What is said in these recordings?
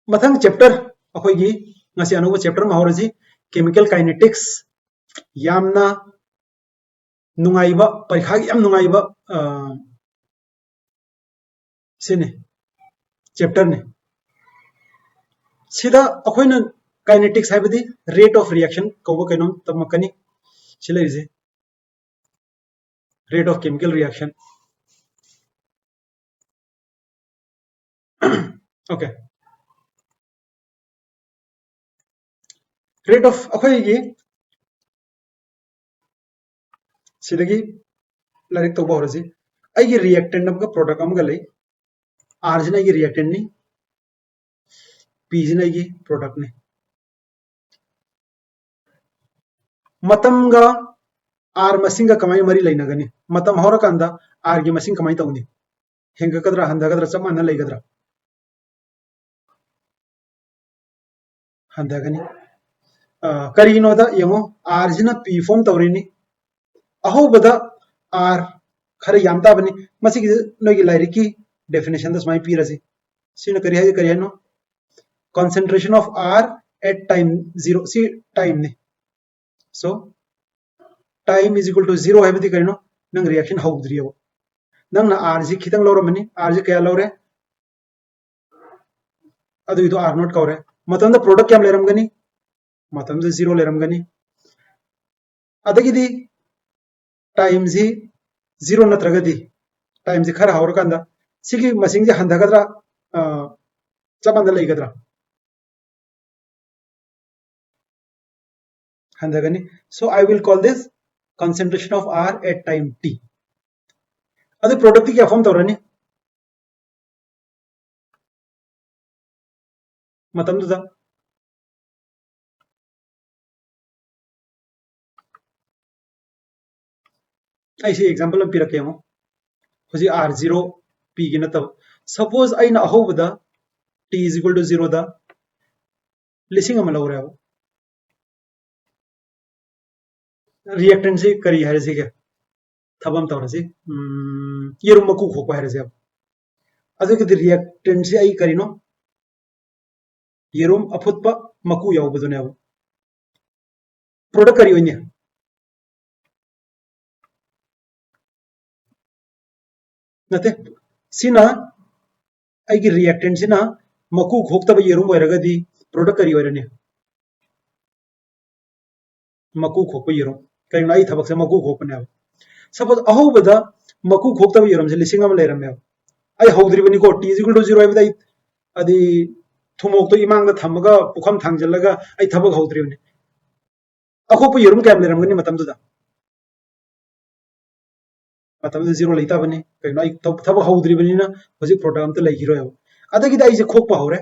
मथंग chapter अखोगी ngasi anuba chapter ma horoji chemical kinetics yamna nungaiba parikha yam nungaiba sine chapter ne sida akoina kinetics haibadi rate of reaction kobo kainom tamakani sila ise rate of chemical reaction okay rate of akoigi sidagi like तो हरोजी आई reactant अमगा product अमगा लई are Jinnah I reactant नि P Jinnah I product ने मतमगा are मसिंगा कमाई मरी लेनगनी मतम होरकांदा are गी मसिंग कमाई तौनी हेंगकद्रा हंदगद्रा चप मानना लेगद्रा हंदगनी करीनोदा यमो आर जिना पी फॉर्म तौरिनी अहोबदा आर खरे यामता बनी मसी नोगी लाइरिक की डेफिनेशन दस माई पीरसी सिन करी no concentration of R at time 0 see time ne so time is equal to 0 है बदी करिनो नंग रिएक्शन हौद्रियो नंग ना R जी खितंग लौर मनी R जी क्या लौरे अदु इदो R नोट कौरे मतंद प्रोडक्ट क्या लेरम गनी मतंद 0 लेरम गनी अदगिदी टाइम जी 0 नत्रगदी टाइम जी खर हावर कांदा सिगी मसिंग जी हंदगद्रा चबंद लेगद्रा हंदगनी so I will call this concentration of R at time t अदु प्रोडक्ट की क्या फॉर्म तौरनी मतम दुदा ऐसे एग्जांपल में पिरके मो हुजी R0 p की नतब suppose अइना अहोबदा t is equal to 0 दा लिसिंग अमल हो रहा है रिएक्टेंट से करी है से क्या थबम तौर से ये रूम मकू खोप है से अब अदे के रिएक्टेंट से आई करी नो ये रूम अफुत प मकू याव बदने अब प्रोडक्ट करी होने नते सिना आई की रिएक्टेंट से ना मकू खोप तब ये रूम वरगदी प्रोडक्ट करी वरने मकू खोप ये रूम कहीं ना आई थबक से मकू खोप ने अब सपोज अहोबदा मकू खोप तब ये रूम से लिसिंग अम लेरम अब आई हौद्रिबनी को t is equal to 0 है अदी थुमोक तो इमांग थमगा पुखम थांगजलगा आई थबक हौद्रिबनी अखोप यरुम कैम लेरमगनी मतमदुदा मतमदु 0 लेता बने कहीं आई थबक हौद्रिबनी ना होजी प्रोडक्ट अम त लेगिरो है अदगिदा आई से खोप हौरे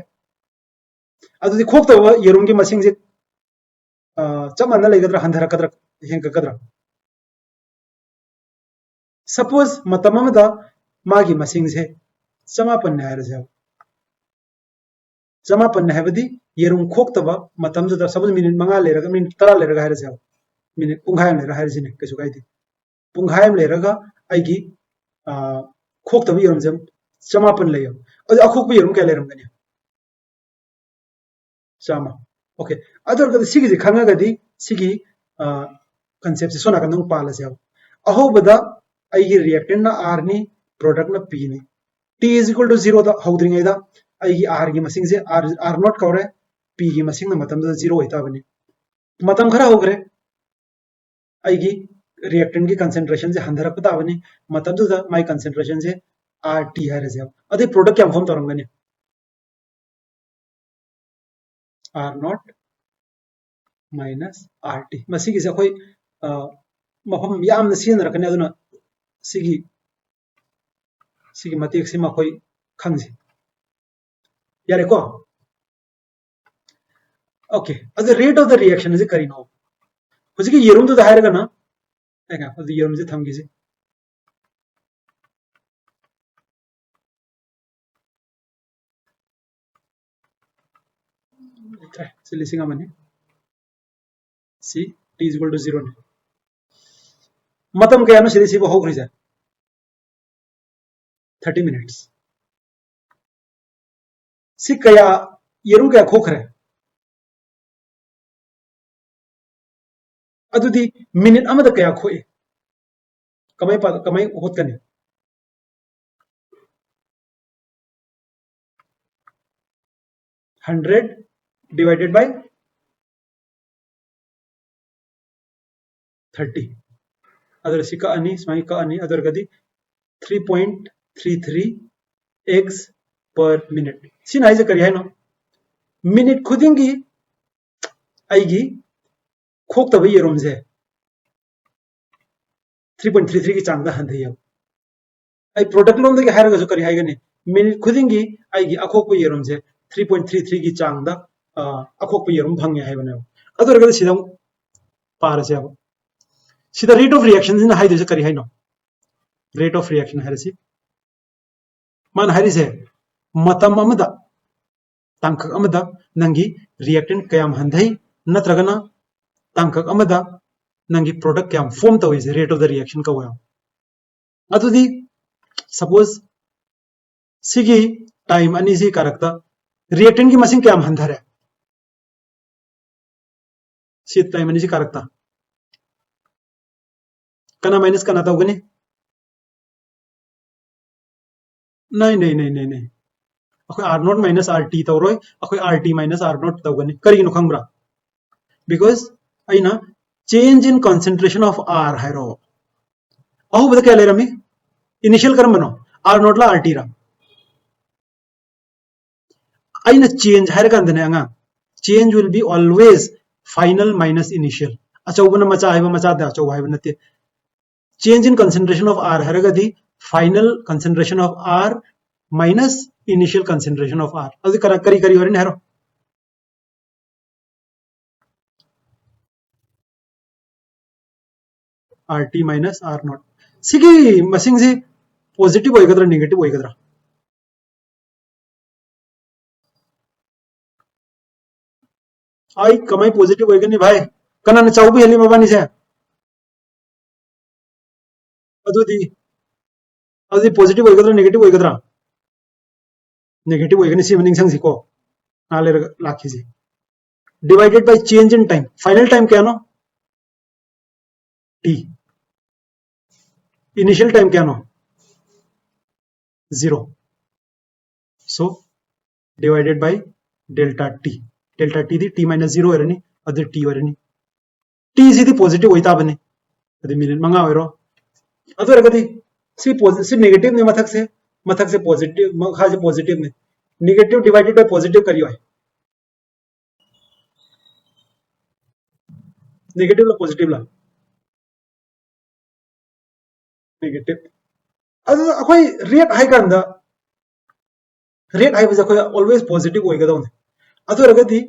अदुदी खोप तब यरुम की मसिंग से चमन लेगद्रा हंधरकद्रा हेंगकद्रा सपोज मतममदा मागी मसिंग से चमापन है रजे चमापन है येरुम खोक्तब मतमदुदा सपोज मिनिट 5 लेरगा मिनिट 10 लेरगा है रजे मिनिट पुंगाय लेरगा है रजे ने कछु काइदे पुंगाय लेरगा आइगी खोक्तब येरुम जम चमापन लेयो अदु अखोक येरुम क्या लेरम गने चामा ओके अदर गदि सिगी खंगा गदि सिगी concept से सोना कनंग पाला से अहोबदा आइगी रिएक्टेंट ना R नि प्रोडक्ट ना P नि t is equal to 0 दा हौद्रिङैदा आइगी R की मसिंग से R नॉट कौरे P की मसिंग ना मतम दा 0 होइता बने मतम खरा होगरे आइगी रिएक्टेंट की कंसंट्रेशन से हंधरकता बने मतम दा माय कंसंट्रेशन से RT है रजे अदे प्रोडक्ट क्या फॉर्म तोरंगने R नॉट माइनस RT मसिगी से कोई मफम याम नसीन रखने अदुना सिगी सिगी मतेक सिमा कोई खंगजी यारे को ओके अदे rate of the reaction is करीनो हुजिकी येरुम तो दायरगा ना एगा अदे येरुम से थमगी से से लिसिंग अमने सी t is equal to 0 ने मतम क्या नो सीधी हो गई 30 मिनट्स सी कया येरुम क्या खोखरे अदुदी मिनिट अमदा क्या खोए कमाई होतकनी 100 divided by 30 अदर सिका अनि स्माई का अनि अदर गदी 3.33 x per minute सिन हाइजे करी है नो मिनिट खुदिंगी आईगी खोक तब ये रूम से 3.33 की चांगदा हंधई अब आई प्रोडक्ट लोन दे हायर गसो करी हाइगने मिनिट खुदिंगी आईगी अखोक ये रूम से 3.33 की चांगदा अखोक ये रूम भंगे हाइबने अदर गदी सिदम पार से अब सिदा रेट ऑफ रिएक्शन जिन हाइदे करी हाइनो रेट ऑफ रिएक्शन हाइरसी मान हाइरिसे मतम अमदा तांकक अमदा नंगी रिएक्टेंट कयाम हंधई नत्रगना तांकक अमदा नंगी प्रोडक्ट कयाम फॉर्म तविसे रेट ऑफ द रिएक्शन का वया अतुदी सपोज सिगी टाइम अनि सी कारकता रिएक्टेंट की मसिंग कयाम हंधरे सी टाइम अनि सी कारकता कना माइनस कना तौगनी नहीं अखोई R naught minus R T तौरोय अखोई R T minus R naught तौगनी करिगिनो खंगब्रा बिकॉज अइना change in concentration of R हाइरो अहो बद क्या लेरमी इनिशियल करम बनो आर नॉट ला आर टी रा अइना चेंज हाइर कंदने अंगा change will be always final minus initial अचौबना मचा हाइबा मचा दा अचौ हाइबा नते change in concentration of R हरगदी final concentration of are minus initial concentration of R अदि करा करी करी वरिन हेरो R T minus R naught सिगी मसिंग से पॉजिटिव होइगद्रा नेगेटिव होइगद्रा आई कमाई पॉजिटिव होइगनी भाई कना न चाउ भी हेली मबानी से अदुदी अदुदी पॉजिटिव होइगद्रा नेगेटिव होइगद्रा नेगेटिव होइगनी सी मनिंग संगसिको नाले लाखी से divided by change in time final time क्या नो टी इनिशियल टाइम क्या नो 0 सो डिवाइडेड बाय डेल्टा टी दी टी माइनस 0 होरनी अदर टी होरनी टी सी दी पॉजिटिव होइता बने अदि मिनिट मंगा होरो अदर गदी सी नेगेटिव ने मथक से पॉजिटिव मखा से पॉजिटिव ने नेगेटिव डिवाइडेड बाय पॉजिटिव करियो है नेगेटिव ला पॉजिटिव ला नेगेटिव अदु अखोई रेट हाई कंदा रेट हाई बजे अखोई ऑलवेज पॉजिटिव होइगदौने अदु रगदी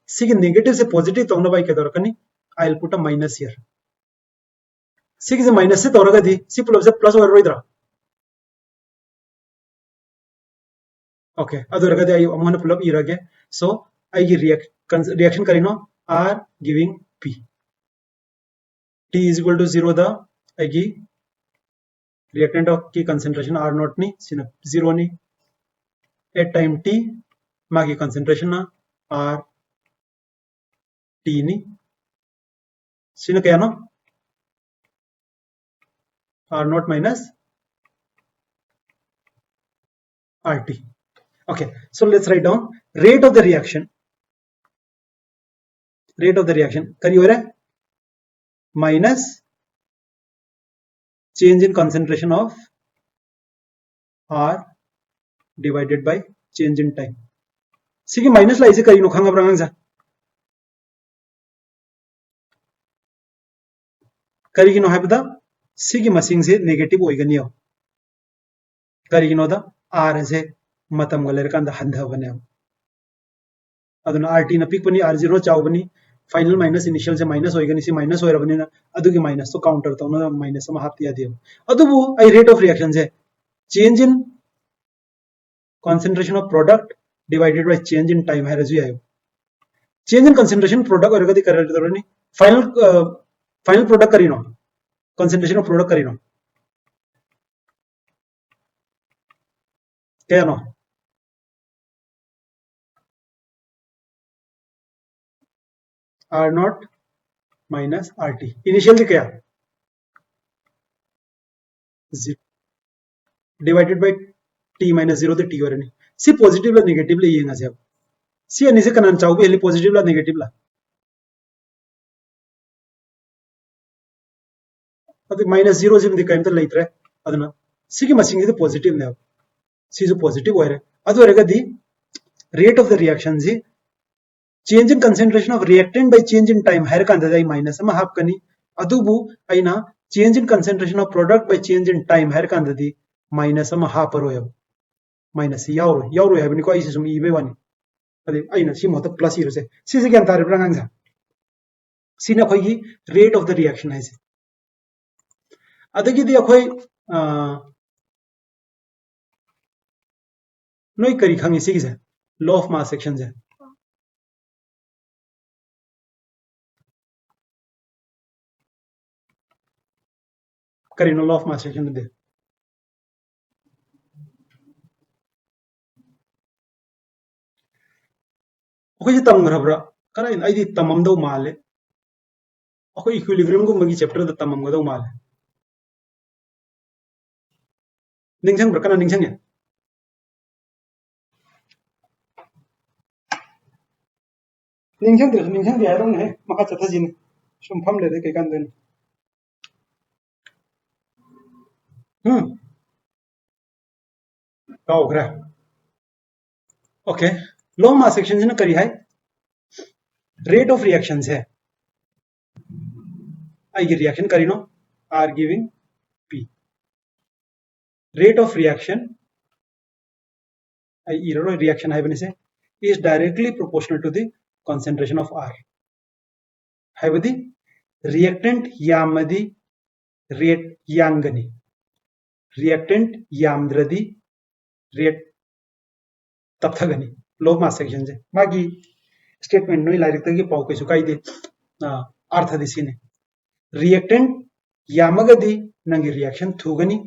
सिगी नेगेटिव से पॉजिटिव तौना बाई के दरकनी I will put a minus here सिगी से माइनस से तौरगदी सी प्लस और रोइद्रा ओके अदु रगदी आई अमोन पुल अप इरगे सो आई गी रिएक्शन करिनो R giving p t is equal to 0 द आई गी रिएक्टेंट ऑफ की कंसंट्रेशन आर नॉट नी सिन 0 नी एट टाइम t मागी कंसंट्रेशन ना आर टी नी सिन क्या नो R naught minus R T okay so let's write down rate of the reaction करियो रे minus change in concentration of r divided by change in time सिगी minus ला इसे करिनो खंगा ब्रंग जा करिगिनो हाइबदा सिगी मसिंग से नेगेटिव होइगनियो करिगिनो दा r से मतम गलेर कांदा हंधा बने अदुना आरटी न पिक पनी आर जीरो चावबनी फाइनल माइनस इनिशियल से माइनस होइगनी सी माइनस होइरबनी ना अदुगी माइनस तो काउंटर तो ना माइनस म हाफ दिया दियो अदुबु आई रेट ऑफ रिएक्शन से change in concentration of product divided by change in time है रजी आयो चेंज इन कंसंट्रेशन प्रोडक्ट और गति कर रहे फाइनल प्रोडक्ट करिनो कंसंट्रेशन ऑफ प्रोडक्ट करिनो क्या नो R naught minus R t initial क्या divided by t minus zero t होरनी सी पॉजिटिव ला नेगेटिव ला येंगासे सी अनी से कनान चाउबे हेली पॉजिटिव ला नेगेटिव ला अदु माइनस जीरो जिमदि काइमता लेत्रे अदुना सिगी मसिंग दि पॉजिटिव ने सिजु पॉजिटिव होरे अदु होरगदि रेट ऑफ द रिएक्शन जी change in concentration of reactant by change in time hair kan dai minus ama half kani adubu aina change in concentration of product by change in time hair kan dadi minus ama half aro yab minus yauro have ni ko isi sum ibe wani ade aina si mota plus iro se si se kan tare brangang sa si na khoi gi rate of the reaction hai se adagi di akhoi noi kari khangi si gi se law of mass action se करीनो law of mass action दे अखोई तमग्रब्रा कनाइन आइदि तममदौ माले अखोई equilibrium गुमगी चैप्टर द तममगदौ माले निंगसंग ब्रकना निंगसंग निंगसंग दे आरो ने मखा चथजिन सुमफम ले दे कैकान देन काउग्रा okay law of mass action ने करी है रेट ऑफ रिएक्शन है आई की रिएक्शन करी नो R giving P rate of reaction आई इरो रिएक्शन है बने से is directly proportional to the concentration of R. हाइबदी reactant यामदी rate यांगनी reactant यामद्रदी rate तपथगनी लो मास सेक्शन से मागी स्टेटमेंट नोई लाइक तगी पाउ कैसु काइदे अर्थ दिसिने reactant यामगदी नंगी रिएक्शन थुगनी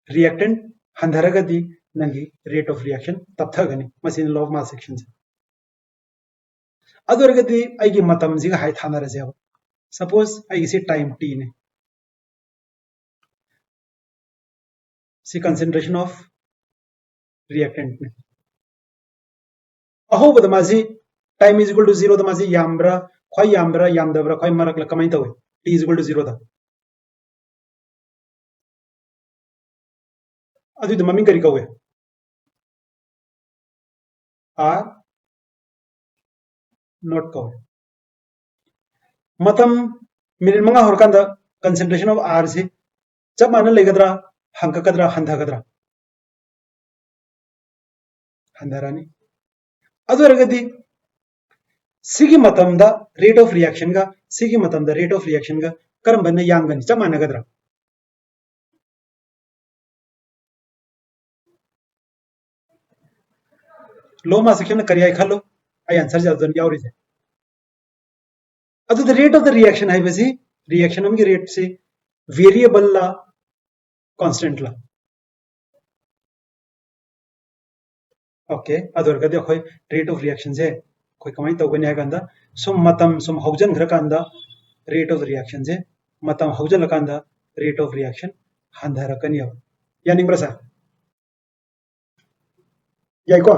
reactant हंधरगदी नंगी रेट ऑफ रिएक्शन तपथगनी मसिन लॉ ऑफ मास सेक्शन से अदरगदी आइगी मतम जिगा हाइ थानरजे सपोज आइगी से टाइम टी ने सी कंसंट्रेशन ऑफ रिएक्टेंट ने अहो बदमाजी टाइम इज इक्वल टू 0 दमाजी यामब्रा यामदब्रा खोय मरक ल कमाइ तवे टी इज इक्वल टू 0 दा अदु द ममिंग करी कवे आर नॉट कव मतम मिनट मंगा होरकांदा कंसंट्रेशन ऑफ आर से जब माना लेगद्रा हंककद्रा हंधगद्रा हंधरानी अदरगदी सिगी मतमदा रेट ऑफ रिएक्शन गा सिगी मतमदा रेट ऑफ रिएक्शन गा करम बन्ने यांगनी जब मानगद्रा लो मास सेक्शन करिया खलो आई आंसर जल्दन यावरी से अदु the rate of the reaction है बसी रिएक्शन हम की रेट से वेरिएबल ला कांस्टेंट ला ओके अदर गदे खोय रेट ऑफ रिएक्शन से खोय कमाई तौगने गंदा सुम मतम सुम हौजन घर कांदा रेट ऑफ रिएक्शन से मतम हौजन लकांदा रेट ऑफ रिएक्शन हंधरकनी अब यानी ब्रसा याइको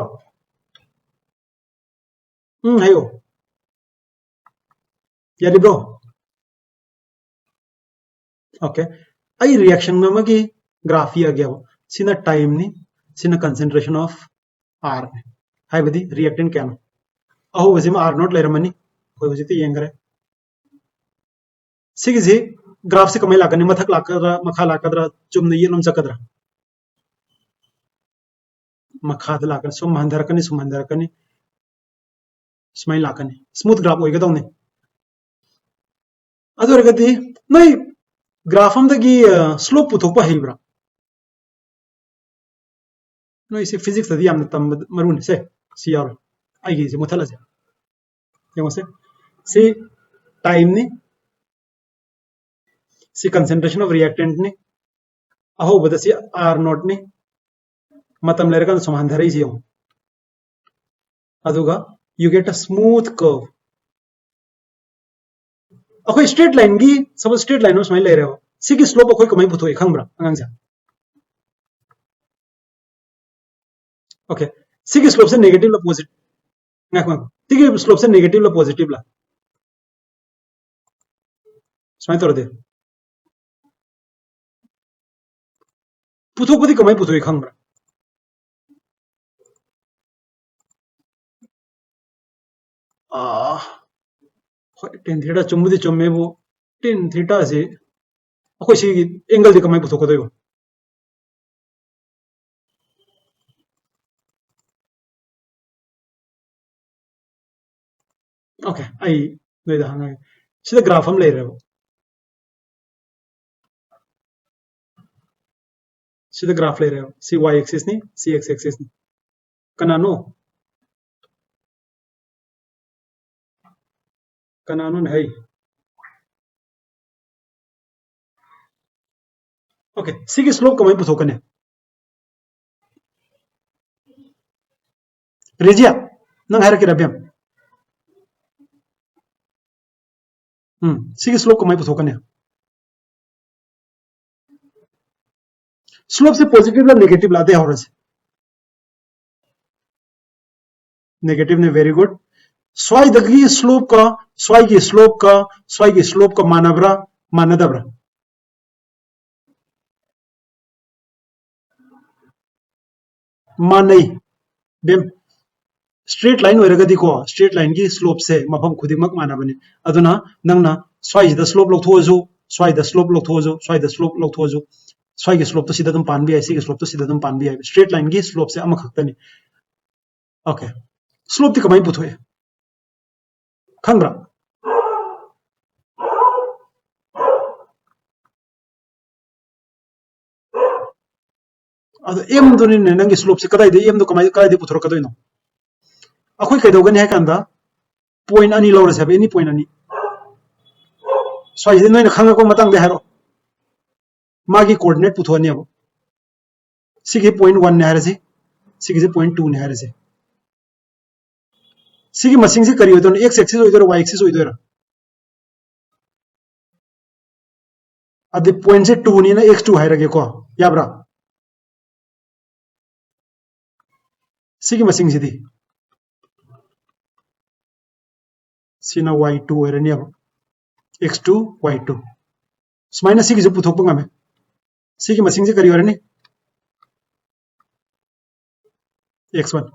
हायो यानी ब्रो ओके आई रिएक्शन में मगी ग्राफी आ गया सिना टाइम नि सिना कंसंट्रेशन ऑफ आर ने हाय बदी रिएक्टेंट क्या अहो वजिम आर नॉट लेरमनी कोई वजिते येंगरे सिगिजे ग्राफ से कमाई लागने मथक लाकद्रा मखा लाकद्रा चुमने ये नुम सकद्रा मखाद लाकन सुम हंधरकनी स्माइल लाकनी स्मूथ ग्राफ ओइगदौने अदरगदी नई ग्राफ अमदगी स्लोप पुथोकपा हेब्रा नई से फिजिक्स ददी यामना तम मरुन से सी यार आइगे से मुथलसे यमसे से टाइम ने सी कंसंट्रेशन ऑफ रिएक्टेंट ने अहो बदसी आर नॉट ने मतम लेरकन सुमहंधरई से अदुगा you get a smooth curve अखोई स्ट्रेट लाइन की सब स्ट्रेट लाइन उसमें ले रहे हो सिगी स्लोप अखोई कमाई पुथोई खंगब्रा अंगांग जा ओके सिगी स्लोप से नेगेटिव ला पॉजिटिव ना खंग सिगी स्लोप से नेगेटिव ला पॉजिटिव ला स्माइल तोड़ दे पुथो पदी कमाई पुथोई खंगब्रा ꯍꯣꯏ ꯇꯦꯟ ꯊꯤꯇꯥ ꯆꯨꯝꯕꯨꯗꯤ ꯆꯨꯝꯃꯦꯕꯨ ꯇꯦꯟ ꯊꯤꯇꯥꯁꯤ ꯑꯩꯈꯣꯏ ꯁꯤꯒꯤ ꯑꯦꯡꯒꯜꯗꯤ ꯀꯃꯥꯏꯅ ꯄꯨꯊꯣꯛꯀꯗꯣꯏꯕ ओके आई नोइदा हंगागे सिदा ग्राफ हम ले रहे सिदा ग्राफ ले रहे हो सी y एक्सिस नहीं सी x एक्सिस नहीं कनानो कनानो नहीं ओके सी की स्लोप कमाई पुथोकने रेजिया नंग हायर के रबियम सी की स्लोप कमाई पुथोकने स्लोप से पॉजिटिव ला नेगेटिव लाते हैं और नेगेटिव ने वेरी गुड स्वाई दगी स्लोप का मानब्रा मानदब्रा मानई बेम स्ट्रेट लाइन होरगदीको स्ट्रेट लाइन की स्लोप से मफम खुदिमक मानबने अदुना नंगना स्वाइदा स्लोप लौथोजु स्वाइदा स्लोप लौथोजु स्वाइदा स्लोप लौथोजु स्वाइगे स्लोप तो सीधा तुम पानबी है सीगे स्लोप तो सीधा तुम पानबी है स्ट्रेट लाइन की स्लोप से अमख खक्तनी ओके स्लोप ती कमाई पुथोए खंगब्रा अदो एम दुनि नंगी स्लोप से कदाई दे एम दो कदाई दे पुथोरकदोइनो अखोई कैदोगनी है कांदा पॉइंट अनि लौरस है एनी पॉइंट अनि स्वाइजे नोइना खंगको मतंग दे हारो मागी कोऑर्डिनेट पुथोनी अब सिगे पॉइंट 1 ने हारसी सिगे पॉइंट 2 ने हारसी सिगी मसिंग से करी होतो x एक्सिस होइदोर y एक्सिस होइदोर अदे पॉइंट से 2 नि ना x2 हाइरगे को याब्रा सिगी मसिंग सिदी सिना y2 होइरनी अब x2 y2 स्माइना सिगी जो पुथोक पंगामे सिगी मसिंग से करी होरनी x1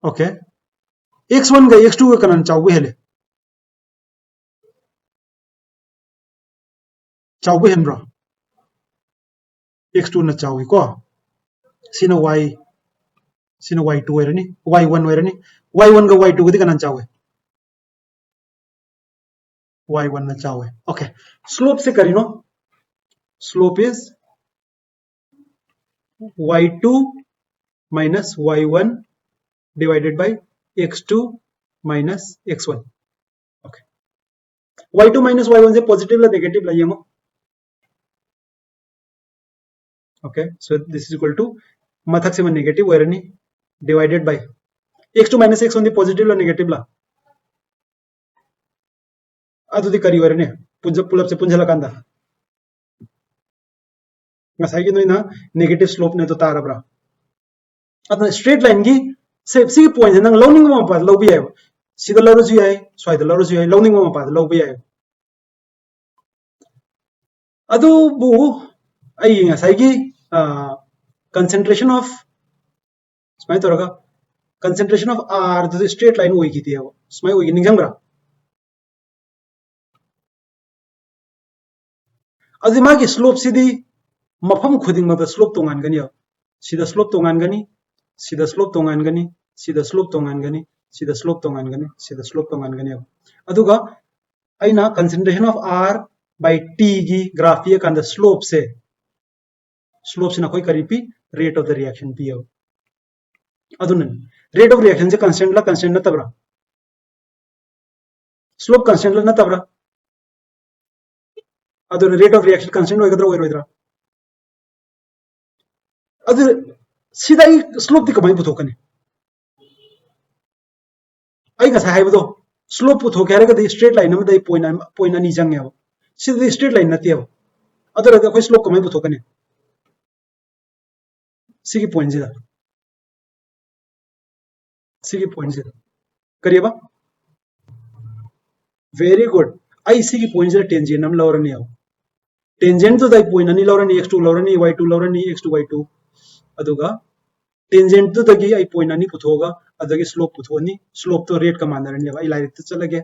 ओके x1 का x2 का कनन चावबे हेले चावबे हेनब्रो x2 ना चावी को सिना y2 होइरनी y1 होइरनी y1 का y2 गदि कनन चावे y1 ना चावे ओके स्लोप से करिनो slope is y2 minus y1 divided by x2 minus x1 okay y2 minus y1 से पॉजिटिव ला नेगेटिव लाइए मो okay so this is equal to मथक से मैं नेगेटिव वरनी divided by x2 minus x1 दी पॉजिटिव ला नेगेटिव ला अदुदी करी वरने पुलअप से पुंजला कांदा ngасai gi noina negative slope ne to tarabra adna straight line gi se si point nang loning ma pa lo bi ai sida lo ru ji ai swai da lo ru ji ai loning ma pa lo bi ai adu bu ai ngasai gi concentration of smai toraga concentration of r the straight line oi gi ti hai smai oi gi ningjang bra azima gi slope sidi मफम खुदिंग मत slope तोंगान Ghani सिदा slope तोंगान Ghani सिदा slope तोंगान Ghani सिदा slope तोंगान Ghani सिदा slope तोंगान Ghani सिदा slope तोंगान गनी अदुगा आइना concentration of r by t गी ग्राफ ये कांद स्लोप से ना कोई करी पी रेट ऑफ द रिएक्शन पी अदुन रेट ऑफ रिएक्शन से कांस्टेंट न तबरा स्लोप कांस्टेंट न तबरा अदुन रेट ऑफ रिएक्शन कांस्टेंट होइगद्रा अदु सिदा स्लोप दी कमाई पुथोकने आई ngasa हाइबदो स्लोप पुथो के रे स्ट्रेट लाइन में पॉइंट अनि जंगे सिद स्ट्रेट लाइन नते अदर अखोई स्लोप कमै पुथोकने सिगी पॉइंट जिदा सिगी पॉइंट जिदा करियबा वेरी गुड आई सिगी पॉइंट जिदा टेंजेंट नम लौरनी अब टेंजेंट तो दाई पॉइंट अनि लौरनी x2 लौरनी y2 लौरनी x2 y2 अदुगा tangent तो दगी आई पॉइंट अनि पुथोगा अदगी स्लोप पुथोनी स्लोप तो रेट का मानरनी अब आई लाइक तो चलगे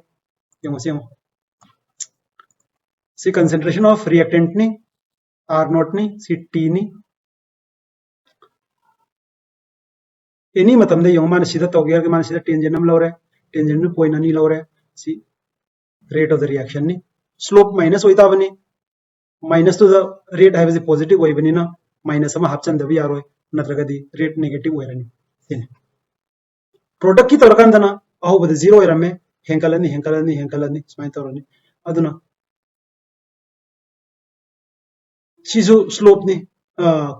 यमो से सी कंसंट्रेशन ऑफ रिएक्टेंट नि r नॉट नि सी t नि एनी मतम दे यंग मान सिदा तोगे के मान सिदा टेंजेंट नम लौरे टेंजेंट में पॉइंट अनि लौरे सी रेट ऑफ द रिएक्शन नि स्लोप माइनस होइता बनी माइनस तो द रेट है पॉजिटिव होई बनी ना माइनस अमा हापचन दबी यारोय नत्रगदी रेट नेगेटिव होइरनी तिन प्रोडक्ट की तोरकांदना अहो बद जीरो होइरमे हेंकलनी स्माइन तोरनी अदुना सिजु स्लोप नि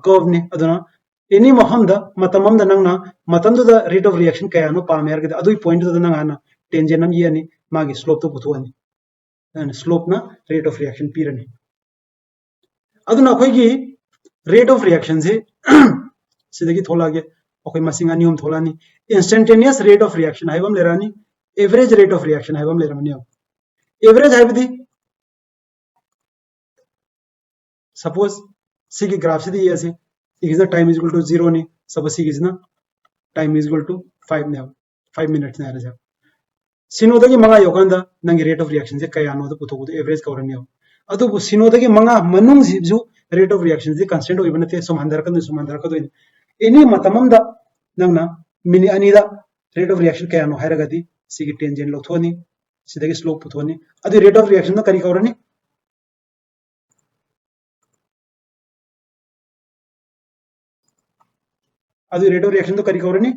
कर्व नि अदुना एनी महमदा मतममदा नंगना मतंदु द रेट ऑफ रिएक्शन कया नो पामे यार अदुई पॉइंट द नंगाना टेंजेंट नम येनी मागी स्लोप तो पुथुअनी and slope na rate of reaction pirani aduna akhoi gi rate of reaction se sidagi thola ge akhoi masinga nium tholani instantaneous rate of reaction haibam lerani average rate of reaction haibam leramani average haibdi suppose sigi graph se diye ase is the time is equal to 0 ni suppose sigi is na time is equal to 5 now 5 minutes na ara सिनोदगी मंगा योगंदा नंगी rate of reaction से कया no पुथोबुद average कवरनी अदुबु सिनोदगी मंगा मनुंग जिबजु rate of reaction से कांस्टेंट होइबनते सुमंदर कदो एनी मतममदा नंगना मिनी अनीदा रेट ऑफ रिएक्शन कया नो हायरगदी सिगी टेंजेंट लोथोनी सिदगी स्लोप पुथोनी अदु रेट ऑफ रिएक्शन न करी कवरनी अदु रेट ऑफ रिएक्शन तो करी कवरनी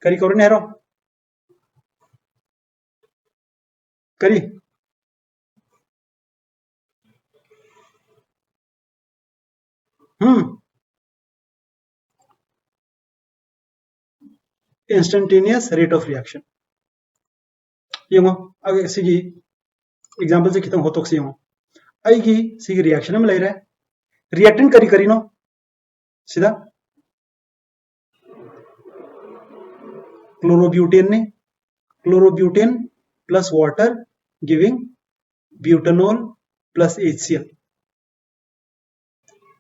करी कवरनी हेरो करी इंस्टेंटेनियस रेट ऑफ रिएक्शन यंगो अगे सिगी एग्जांपल से खितम होतोक सियंगो आईगी सिगी रिएक्शन में ले रहा रिएक्टेंट करी करी नो सीधा chlorobutane plus water giving butanol plus HCl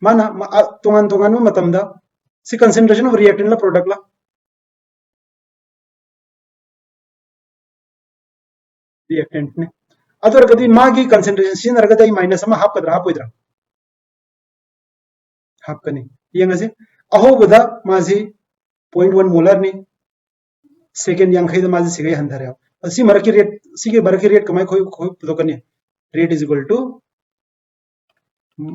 माना तोंगान तोंगान में मतमदा सी कंसंट्रेशन ऑफ रिएक्टेंट ला प्रोडक्ट ला रिएक्टेंट ने अदर गदी मागी कंसंट्रेशन सिन रगदा माइनस अमा हाफ कदरा हाफ होइद्रा हाफ कनी यंगसे अहो बदा माजी 0.1 मोलर नि सेकेंड यांखै द माजी सिगै हंधरे असी मरकी रेट सिगे बरकी रेट कमाई खोई खोई पुदोकने rate is equal to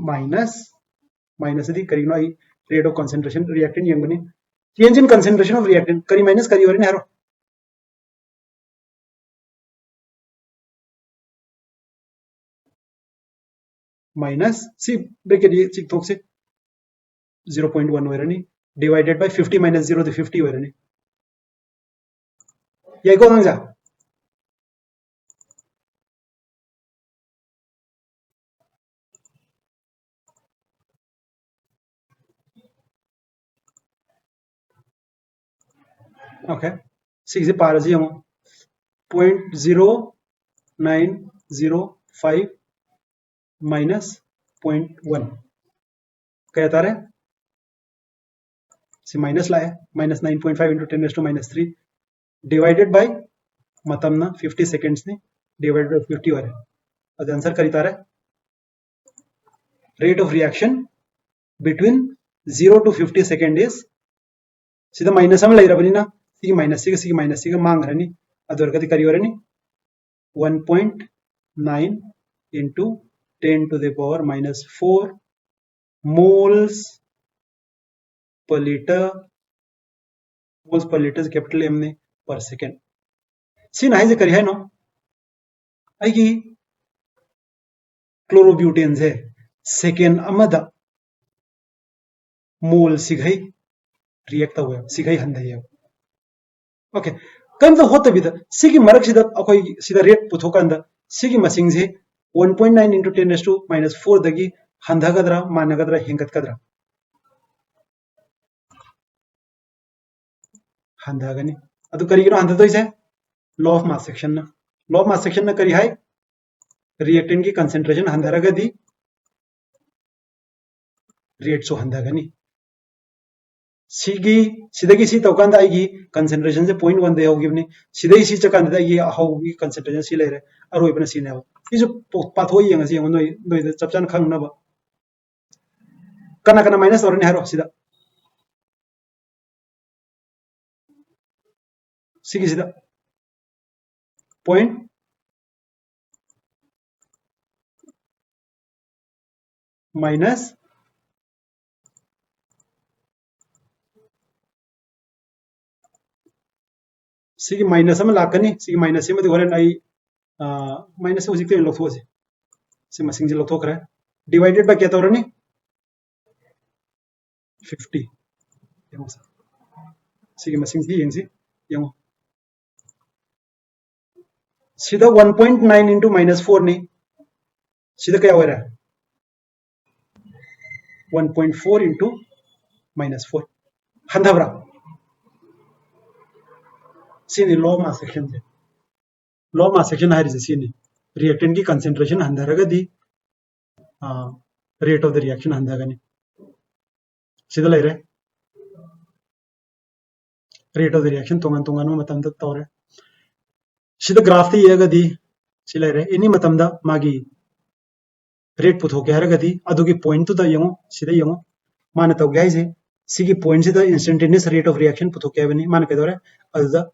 minus दी करीनो आई रेट ऑफ कंसंट्रेशन रिएक्टेंट यंगनी change in concentration of reactant करी माइनस करी वरने हारो माइनस सी ब्रैकेट ये चिक थोक से 0.1 वरनी डिवाइडेड बाय 50 माइनस 0 द 50 वरनी ये को नंजा ओके 6 से पार जी हम 0.0905 माइनस 0.1 कहता रहे सी माइनस लाए माइनस 9.5 इंटू 10⁻³ डिवाइडेड बाय मतम ना 50 सेकेंड्स ने डिवाइडेड बाय 50 वाले अब आंसर करीता रहे rate of reaction between 0 to 50 second is सीधा माइनस हम लेरा बनी ना सी माइनस सी मांग रनी अदर कदी करी वरनी 1.9 into 10 to the power minus 4 moles per liter capital M ने पर सेकेंड सी नाई से करी है नो आई क्लोरोब्यूटेन से सेकेंड अमदा मोल सिगई रिएक्ट हुआ सिगई हंदई ओके कम तो होता भी था सिगी मरक सिदा अखोई सिदा रेट पुथोकंदा सिगी मसिंग से 1.9 into 10 raised to minus 4 दगी हंधगद्रा मानगद्रा हिंगतगद्रा हंधगनी अदु करिगिनो हंधदोइसे लॉ ऑफ मास सेक्शन ना लॉ ऑफ मास सेक्शन ना करी हाय रिएक्टेंट की कंसंट्रेशन हंधरगदी रेट सो हंधगनी सिगी सिदगी सी तौकांदा आइगी कंसंट्रेशन से 0.1 दे होगिबनी सिदगी सी चकांदा आइगी हाउगी कंसंट्रेशन सी लेरे अरोइबना सिनेबा इजु पाथो यंगसी यंग नोइ नोइ चपचान खंगनबा कना कना माइनस और हारो सिदा सिगी सिदा पॉइंट माइनस सिगी माइनस अमा लाकनी सिगी माइनस से मदि होरेन आई माइनस होजिक ते लथोसे से मसिंग जे लथोखरे डिवाइडेड बाय क्या तौरनी 50 यंग सिगी मसिंग सी यंग यंग सिदा 1.9 into minus 4 ni सिदा क्या हो रहा है 1.4 into minus 4 हंधबरा सिनी लॉ मास सेक्शन से लॉ मास सेक्शन है सिनी रिएक्टेंट की कंसंट्रेशन हंधरगदी रेट ऑफ द रिएक्शन हंधगनी सिदा लेरे रेट ऑफ द रिएक्शन तोंगन तोंगन मतम द तौरे सिदा ग्राफ ती येगदी सि लेरे एनी मतम द मागी रेट पुथोके हरगदी अदुगी पॉइंट टू द यंगो सिदा यंगो माने तौगे हाइसे सिगी पॉइंट सिदा इंस्टेंटेनियस रेट ऑफ रिएक्शन पुथोके बनी माने केदोरे अदुदा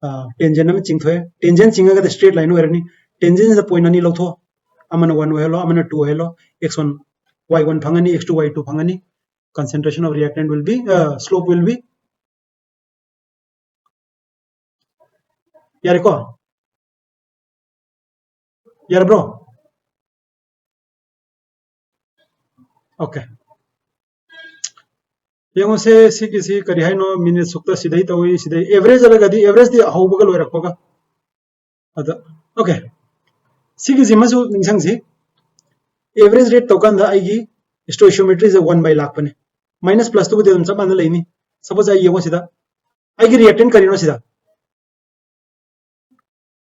टेंजेंट में चिंथोए टेंजेंट चिंगा स्ट्रेट लाइन होरनी टेंजेंट द पॉइंट अनि लौथो अमन 1 hello Aman 2 hello x1 y1 फंगनी x2 y2 फंगनी concentration of reactant will be slope will be यार को यार ब्रो ओके यंगो से सी किसी करी हाय नो मिने सुक्ता सिधै तवई सिधै एवरेज अलगदी एवरेज दि हाउबगल होरकपगा अद ओके सिगी जिमसु निंगसंग सी एवरेज रेट तौकांदा आइगी स्टोइशियोमेट्री से 1 by लाख पने माइनस प्लस तो देदम सब अंदर लेनी सपोज आई यंगो सिदा आइगी रिएक्टेंट करिनो सिदा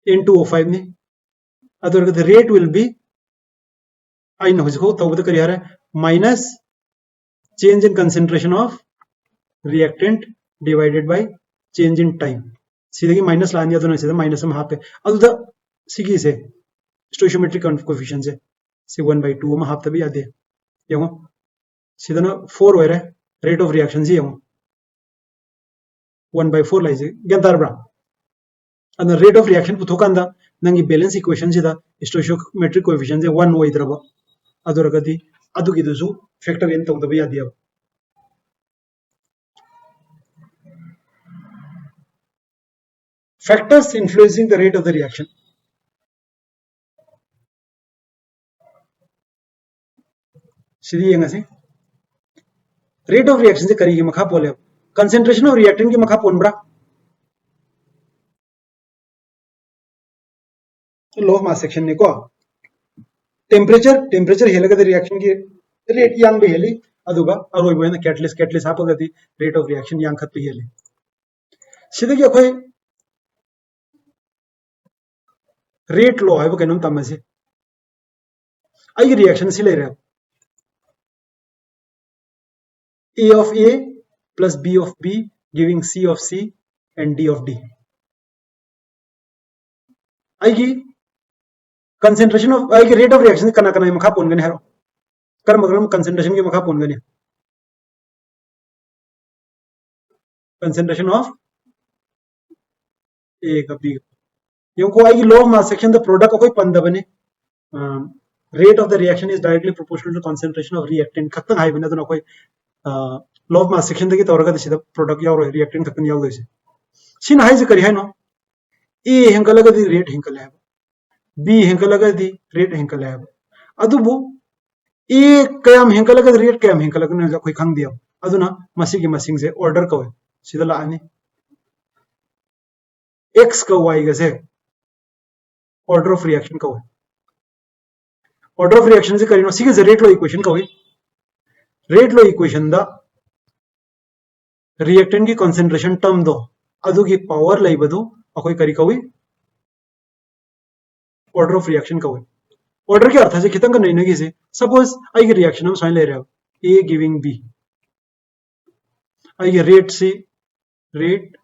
N2O5 ने अदर द रेट विल बी आई नो जिको तौबद करी हारे minus change in concentration of reactant divided by change in time सीधे माइनस लानी है तो नहीं सीधा माइनस हम हाफ पे अब तो सीखी से स्टोइशियोमेट्रिक कोएफिशिएंट से 1/2 में हाफ तभी आते हैं यंगो सीधा ना 4 हो रहा है रेट ऑफ रिएक्शन से यंगो 1/4 लाइजे गंतार ब्रा अन रेट ऑफ रिएक्शन पुथोकांदा नंगी बैलेंस इक्वेशन से दा स्टोइशियोमेट्रिक कोएफिशिएंट से 1 होइद्रबा अदुरगदी अदुगिदुसु फैक्टर इन तौदबा यादिया factors influencing the rate of the reaction सीधी यंग से रेट ऑफ रिएक्शन से करीगी मखा पोले कंसंट्रेशन ऑफ रिएक्टेंट की मखा पोनब्रा लो मास सेक्शन ने को टेंपरेचर हेलगद रिएक्शन की रेट यांग बे हेली अदुगा अरोइबोयना कैटलिस्ट हापगदी रेट ऑफ रिएक्शन यांग खत पे हेली सिदगी अखोय रेट लो है कहीं तमसे आई रिएक्शन से ले रहे A of A plus B of B giving C of C and D of D आई कंसंट्रेशन ऑफ आई रेट ऑफ रिएक्शन कना कना मखा पोनगने हरो कर्म कंसंट्रेशन के मखा पोनगने कंसंट्रेशन ऑफ A का B को आई law of mass action the product कोई पंद बने rate of the reaction is directly proportional to concentration of reactant खतन हाई बने तो कोई लॉ ऑफ मास सेक्शन दगी तौरगा सिदा प्रोडक्ट याव रिएक्टेंट खतन याव गइसे सिन हाई से करी है नो ए हेंकलगदी रेट हेंकल है बी हेंकलगदी रेट हेंकल है अदुबु ए कयाम हेंकलगद रेट कयाम हेंकलगने कोई खंग दिया अदुना मसी की मसिंग से ऑर्डर कवे सिदा लानी x का y गसे ऑर्डर ऑफ रिएक्शन कवे ऑर्डर ऑफ रिएक्शन से करिनो सिगे रेट लो इक्वेशन कवे रेट लो इक्वेशन दा रिएक्टेंट की कंसंट्रेशन टर्म दो अदुगी पावर लेबदु अखोय करी कवे ऑर्डर ऑफ रिएक्शन कवे ऑर्डर के अर्थ से खितंग नहीं नगी से सपोज आई रिएक्शन हम साइन ले रहे हो a गिविंग b आई रेट से rate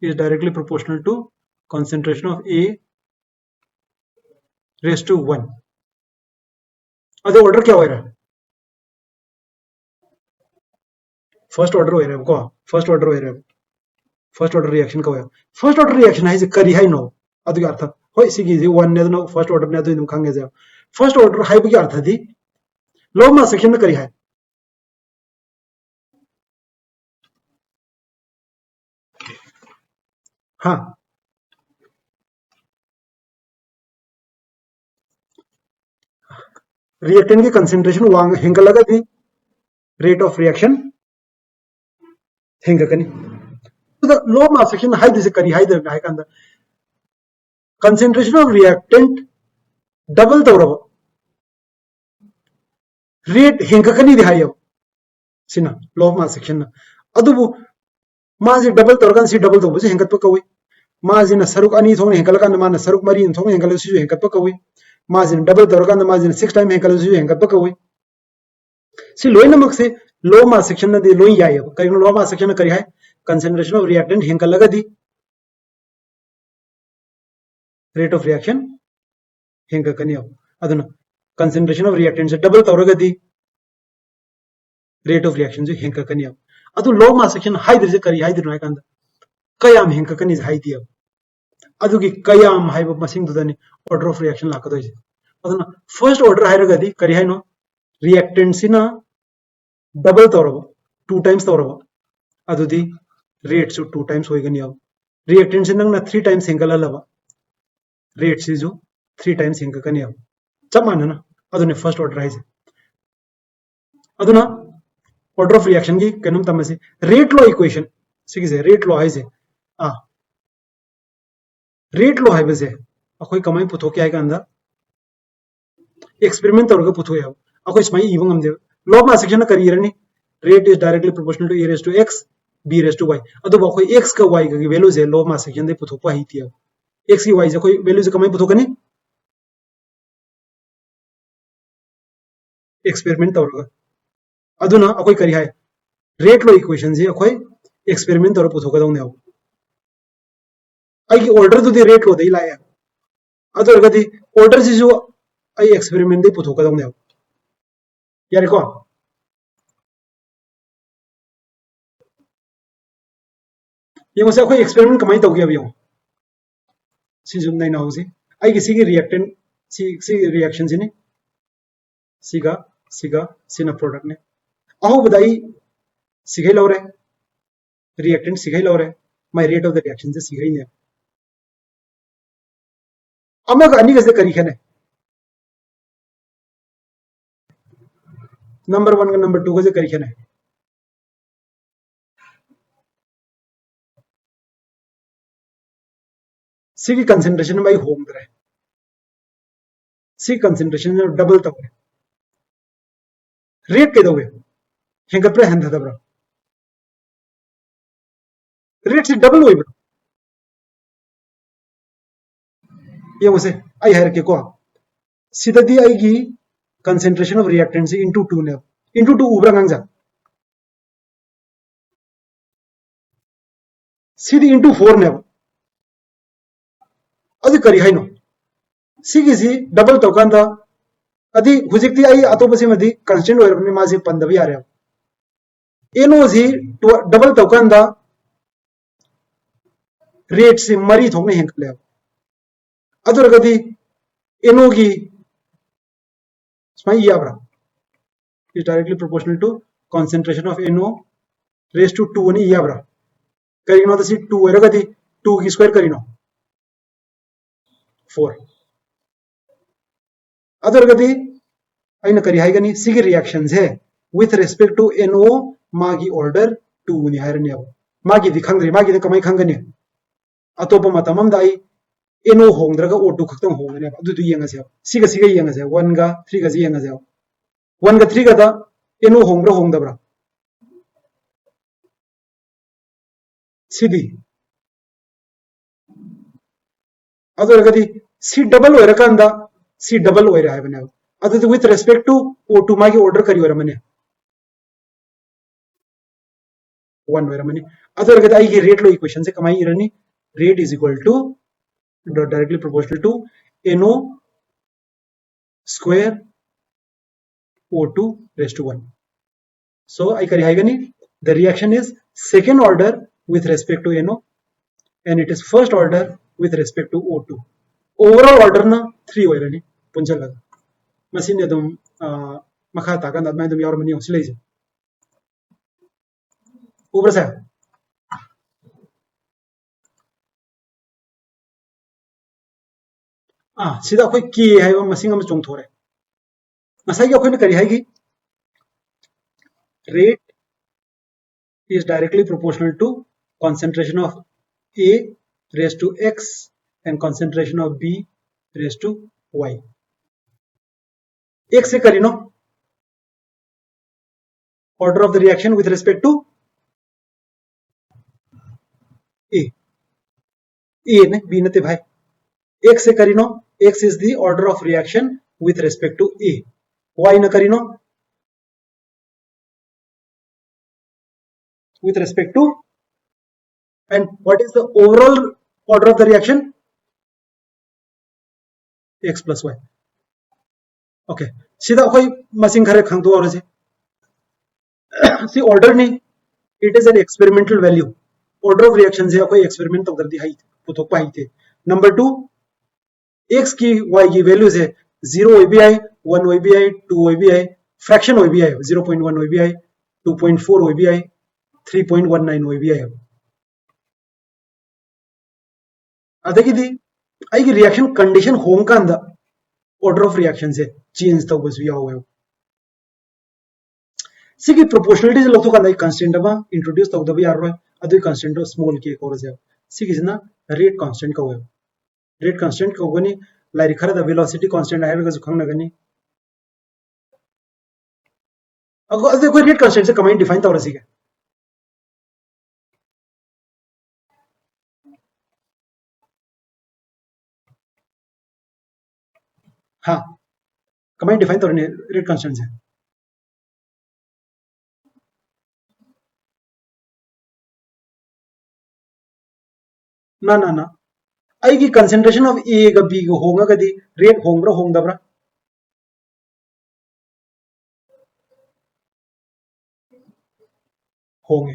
is directly proportional to concentration of A raised to 1. Order क्या हो रहा है फर्स्ट ऑर्डर हो रहा है को फर्स्ट ऑर्डर हो रहा है फर्स्ट ऑर्डर रिएक्शन का फर्स्ट ऑर्डर रिएक्शन है करी है नो अदुगी अर्थ होय सिगी 1 ने नो फर्स्ट ऑर्डर ने तो खांगे जा फर्स्ट ऑर्डर है बगी अर्थ दी लो मा सेक्शन में करी है हाँ रिएक्टेंट की कंसंट्रेशन वांग हेंगलगा दी रेट ऑफ रिएक्शन हेंगकनी तो लो मास सेक्शन हाई दिस करी हाई दर हाई कंद कंसंट्रेशन ऑफ रिएक्टेंट डबल तौरब रेट हेंगकनी दी हाई सिना लो मास सेक्शन अदुबु माजे डबल तौरकन सी डबल तौबसे हेंगत पकवे माजिना सरुक अनी थोंग हेंगलकन माना सरुक मरी थोंग हेंगल सिजु हेंगत पकवे माजिन डबल तौरकन माजिन 6 टाइम हेंगल सिजु हेंगत पकवे सी लोइनमक से लो मास सेक्शन नदी लोइ याय करिनो लो मास सेक्शन करी है कंसंट्रेशन ऑफ रिएक्टेंट हेंगलगा दी रेट ऑफ रिएक्शन हेंगकनी अदुना कंसंट्रेशन ऑफ रिएक्टेंट से डबल तौरगा दी रेट ऑफ रिएक्शन जो हेंगकनी अदु लो मास सेक्शन हाई दर से करी हाई दर नायकांद कयाम हेंगकनी हाई दी अदुगी कयाम हाइब मसिंग दुदनी ऑर्डर ऑफ रिएक्शन लाकदोइसे अदुना फर्स्ट ऑर्डर हाइरगदी करी हाइनो रिएक्टेंट सिना डबल तौरब 2 टाइम्स तौरब अदुदी रेट सु 2 टाइम्स होइगनी रिएक्टेंट से नंगना 3 टाइम्स हेंगल लबा रेट से जो 3 टाइम्स हेंगकनी चप मानना अदुने फर्स्ट ऑर्डर हाइसे अदुना ऑर्डर ऑफ रिएक्शन की कनम तमसे रेट लो इक्वेशन सिगिसे रेट लो हाइसे रेट लो हाइबसे अखोय कमाई पुथोके हाइ कांदा एक्सपेरिमेंट तौरगा पुथोय अखोय स्माई इवंग हमदे लो मा सेक्शन करियरनी rate is directly proportional to a raised to x b raised to y अदो अखोय x का y का वैल्यू जे लो मा सेक्शन दे पुथोपा हितिया x की y जे कोई वैल्यू जे कमाई पुथोकनी एक्सपेरिमेंट तौरगा अदुना अखोय करी हाय रेट लो इक्वेशन जे अखोय एक्सपेरिमेंट तौर पुथोका दौने आई ऑर्डर दुदी रेट लो दे लाया अदरगदी ऑर्डर से जो आई एक्सपेरिमेंट दे पुथोका दौने यारे को ये मुझे कोई एक्सपेरिमेंट कमाई तौगे अभी सिजुम नहीं ना होसी आई किसी की रिएक्टेंट सी रिएक्शन से ने सीगा सीगा सिना प्रोडक्ट ने अहो बदाई सिगे लो रे रिएक्टेंट सिगे लो रे my rate of the reaction से सिगे ने अमग अनी कैसे करी खने नंबर 1 का नंबर 2 कैसे करी खने सी की कंसंट्रेशन में होम दरे सी कंसंट्रेशन में डबल तक रेट के दोगे हेंगप्रे हंदा दब्रा रेट से डबल होई ब्रो ये मुझे आई हर के को सीधा दी आएगी कंसंट्रेशन ऑफ रिएक्टेंट से इनटू 2 ने इनटू 2 उबरा गांजा सीधी इनटू 4 ने अदि करी हाइनो सिगिसी डबल तोकांदा अदि हुजिक्ति आई अतोबसे मदि कंस्टेंट होरबनि माजे पंदबि यारे एनो जी डबल तोकांदा रेट से मरी थोंने हेंकले अदरगदी एनो की स्माई याब्रा is directly proportional to concentration of NO raised to 2 ni याब्रा करिनो तो सी 2 एरगदी 2 की स्क्वायर करिनो 4 अदरगदी आइना करी हाइगनी सिगी रिएक्शंस है with respect to NO मागी ऑर्डर 2 नि हाइरनि अब मागी दि खंगरि मागी दि कमाई खंगनि अतोप मतम अमदा एनो होंद्रगा O2 खक्तम होंगने अदु दु यंगसे सिगा यंगसे 1 गा 3 गा जी यंगसे 1 गा 3 गा दा एनो होंब्रा होंदब्रा सिदी अदरगदी सी डबल होइरकांदा सी डबल होइरा है बने अदु विथ रेस्पेक्ट टू O2 मागी ऑर्डर करी होरमने 1 होरमने अदरगदी आई की रेट लो इक्वेशन से कमाई इरनी rate is equal to directly proportional to NO square O2 raised to 1. So I carry Haigani. The reaction is second order with respect to NO and it is first order with respect to O2. Overall order na 3 hoirani punjalaga. Machine dum makha takan admai dum yaur mani hosilai. Over sa sida koi ki hai wa machine am chung thore. Masai ki koi ne kari haigi rate is directly proportional to concentration of A raised to X and concentration of B raised to Y. X से करी no order of the reaction with respect to A. A ने B नते भाई X से करी no X is the order of reaction with respect to A. Y न करी no with respect to, and what is the overall order of the reaction? X plus Y. Okay. सीधा कोई machine खरे खंग तो और से सी order नहीं it is an experimental value. Order of reaction से कोई experiment तो कर दी है पुतो पाई थे. Number 2 X की Y की वैल्यूज है 0 OBI, 1 OBI, 2 OBI, fraction OBI 0.1 OBI, 2.4 OBI, 3.19 OBI. अदगी आई रिएक्शन कंडीशन होम कांदा ऑर्डर ऑफ रिएक्शन से चेंज तौबसु यावे सिगी प्रोपोर्शनलिटी से लौथो कांदा कांस्टेंट अमा इंट्रोड्यूस तौदब यारोय अदु कांस्टेंट स्मॉल के कोरजे सिगी जना रेट कांस्टेंट कवे रेट कांस्टेंट कवगनी लाइक खरा द वेलोसिटी कांस्टेंट आयरगा जु खंगनगनी अगो अदे कोई रेट कांस्टेंट से कमाई डिफाइन तौरसिगे हाँ कमाई डिफाइन तौरने रेट कांस्टेंट से ना ना ना आई की कंसंट्रेशन ऑफ ए ग बी ग होगा कदी रेट होंब्रा होंदब्रा होंगे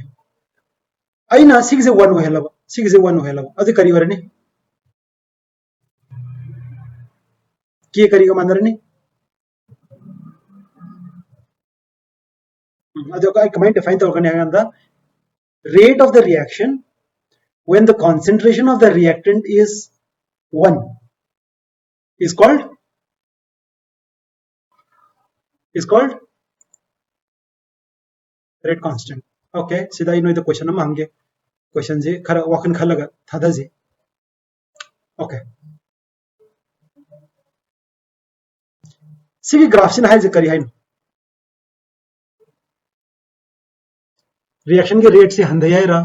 आई ना सिग से 1 होहेलब सिग से 1 होहेलब अदे करी वरनी के करी ग मंदरनी अदे का कमाई डिफाइन तौरने आंदा rate of the reaction when the concentration of the reactant is 1 is called rate constant. Okay, सीधा इनो इधर क्वेश्चन हम आंगे क्वेश्चन जे खरा वाकन खलगा थादा जे ओके सिगी ग्राफ से हाई जे करी हाई रिएक्शन के रेट से हंदया रा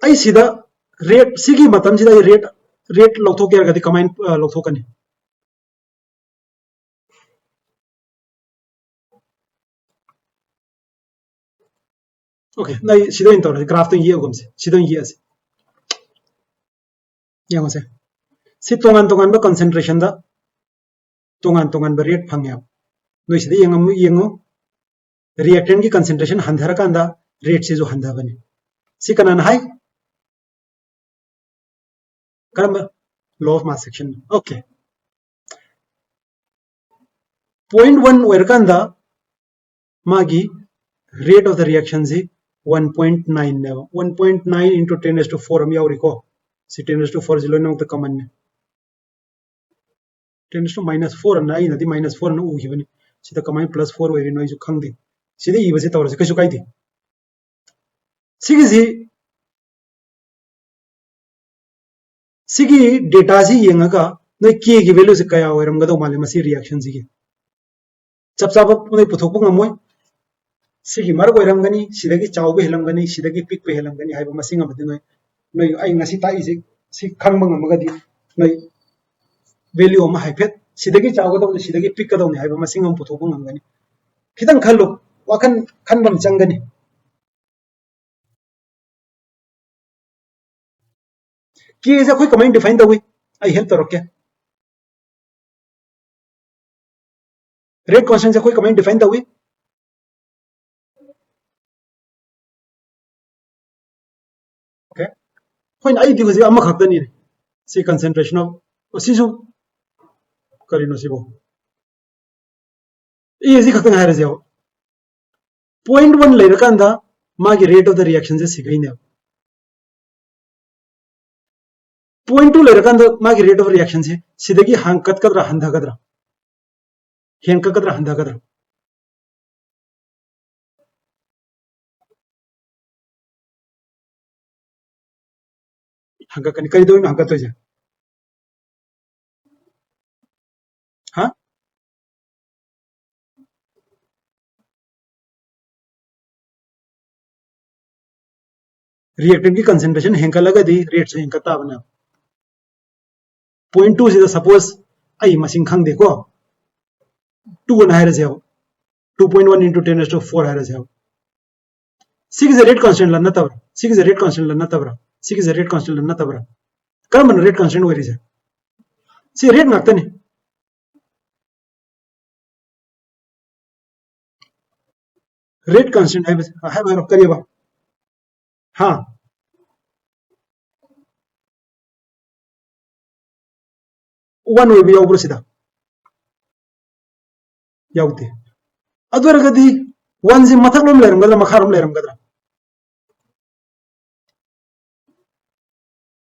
आई सीधा रेट सिगी मतम सीधा रेट लौथो के गति कमाइन लौथो कने ओके नहीं सीधा इन तौर ग्राफ तो ये होगम से सीधा ये से यहां से सी तोंगान तोंगान बा कंसंट्रेशन दा तोंगान तोंगान बा रेट फंगे नोइ सीधा यंगो रिएक्टेंट की कंसंट्रेशन हंधरा कांदा रेट से जो हंधा बने सी कनान हाई करम law of mass section okay 0.1 वेरकांदा मागी रेट ऑफ द रिएक्शन से 1.9 ने 1.9 into 10⁴ हम यावरिको सी 10⁴ जिलो न त कमन ने 10⁻⁴ ना इ नदी -4 न उ हिबने सीधा कमाई +4 वेरि नो जो खंगदे सिदे इबसे तौरसे कछु काइदे सिगिसी सिगी डेटा से येंगा नई के की वैल्यू से कया होरमगदो माले मसी रिएक्शन सिगी चप चाप नई पुथोक ngमोय सिगी मर होरमगनी सिदगी चावबे हेलमगनी सिदगी पिक पे हेलमगनी हाइबो मसिंग अमदि नई नई आई ngasi ताई से खंगब ngमगदी नई वैल्यू अमा हाइफेट सिदगी चावगदो सिदगी पिक कदो हाइबो मसिंग अम पुथोक ngमगनी खितंग खल्लो वाखन खनबम चंगनी के से कोई कमेंट डिफाइन तौई आई हेल्प तौरके रेट कांस्टेंट से कोई कमेंट डिफाइन तौई ओके कोई आई दी हुजे अमा खक्तनी सी कंसंट्रेशन ऑफ सिसु करिनो सिबो ये जी खक्तन हारे जाओ पॉइंट 1 लेरकांदा मागी रेट ऑफ द रिएक्शन से सिगैने पॉइंट 2 लेरकांदा मागी रेट ऑफ रिएक्शन से सिदगी हांकत कदरा हंधागदरा हेंककदरा हंधागदरा हंककनी कई दोइन हंकत होजे हां रिएक्टेंट की कंसंट्रेशन हेंकलगदी रेट से हेंकता बना पॉइंट 2 से सपोज आई मसिंग खंग देखो 2 न हारे जाओ 2.1 into 10 raised to 4 हारे जाओ सिग रेट कांस्टेंट लन्ना तबर सिग रेट कांस्टेंट लन्ना तबर सिग रेट कांस्टेंट लन्ना तबर करम रेट कांस्टेंट वरी से सी रेट नाक्तनी रेट कांस्टेंट है बार करिएबा हां वन वे यावब्रो सिदा यावते अदरगदी वन से मथकलोम लेरमगदरा मखारोम लेरमगदरा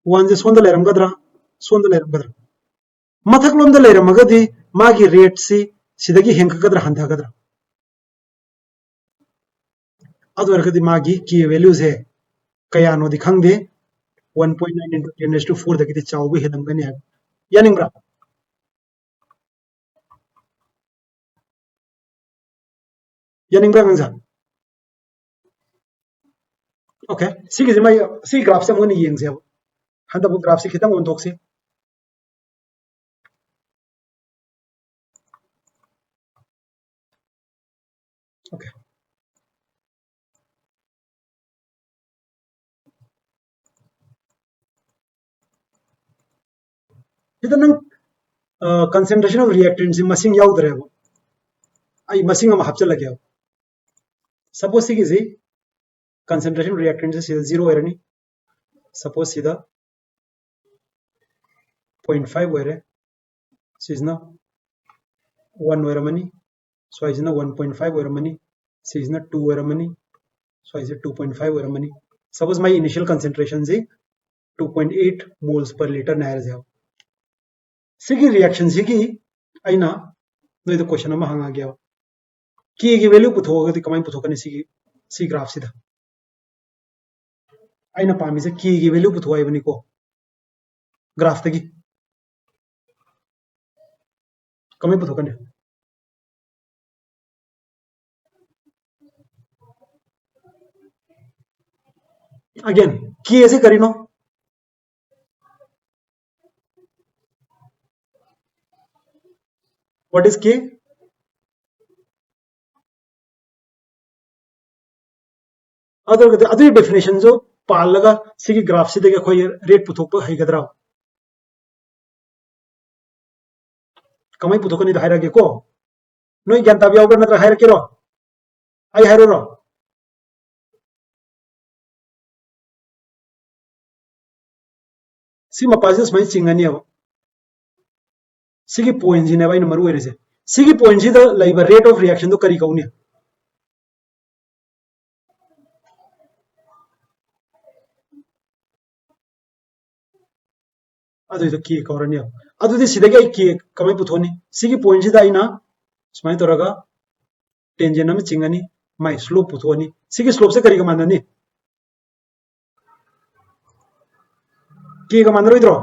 वन से सोंद लेरमगदरा मथकलोम द लेरमगदी मागी रेट से सिदगी हेंकगदरा हंधागदरा अदरगदी मागी की वैल्यूज है कया नो दिखंगदे 1.9 into 10 raised to 4 दगी चावबे हेदमगनी है यानिंग्रा यानिंग्रा गंजा ओके सिगी माई सी ग्राफ से मोनी येंगसे हंदबु ग्राफ से खितंग ओनथोक्सी ओके इधर नंग कंसंट्रेशन ऑफ रिएक्टेंट से मसिंग याउदरे आई मसिंग हम हपचल लगे सपोज सिगी कंसंट्रेशन रिएक्टेंट से सीधा 0 होरनी सपोज सीधा 0.5 होरे सिजना 1 होरमनी स्वाइजना 1.5 होरमनी सिजना 2 होरमनी स्वाइजे 2.5 होरमनी सपोज माय इनिशियल कंसंट्रेशन से 2.8 मोल्स पर लीटर नायर जाओ सिगी रिएक्शन सिगी आइना नोइद क्वेश्चन अमा हंगा गया की वैल्यू पुथोगदी कमाई पुथोकनी सिगी सी ग्राफ सिदा आइना पामी से की वैल्यू पुथोआइबनी को ग्राफ तगी कमाई पुथोकनी अगेन की ऐसे करीनो व्हाट इज के अदर डेफिनेशन जो पालगा सिगी ग्राफ से देखे खोई रेट पुथोक हैगदरा कमाई पुथोकनी हायरगे को नोई ज्ञान ताब यावब्रा नत्र हायरकेरो आई हायरोरो सी मपासे स्माइ चिंगनी अब सिगी पॉइंट जी ने बाइन मरु वेरिसे सिगी पॉइंट जी द लाइव रेट ऑफ रिएक्शन तो करी कौनी अदुई की कौरनी अदुदी सिदगी की कमाई पुथोनी सिगी पॉइंट जी दाइना स्माइ तोरगा टेंजेन में चिंगनी माई स्लोप पुथोनी सिगी स्लोप से करी माननी के मानरोइद्रो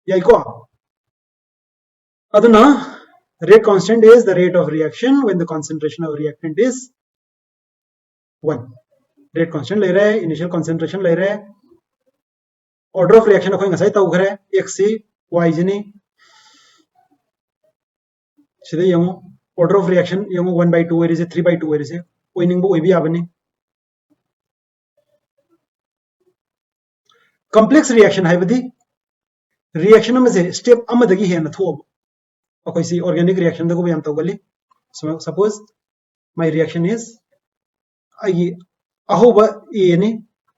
याइको aduna rate constant is the rate of reaction when the concentration of reactant is 1 rate constant ले रहे हैं initial concentration ले रहे हैं order of reaction अखोई ngasai tau khare x c y jini sida yango order of reaction yango 1/2 eri se 3/2 eri se oining bo oibi abani complex reaction haibadi reaction ama se step ama dagi hena thob अखोई सी organic reaction दगो yam तौगली suppose my reaction is आई अहोब ए नि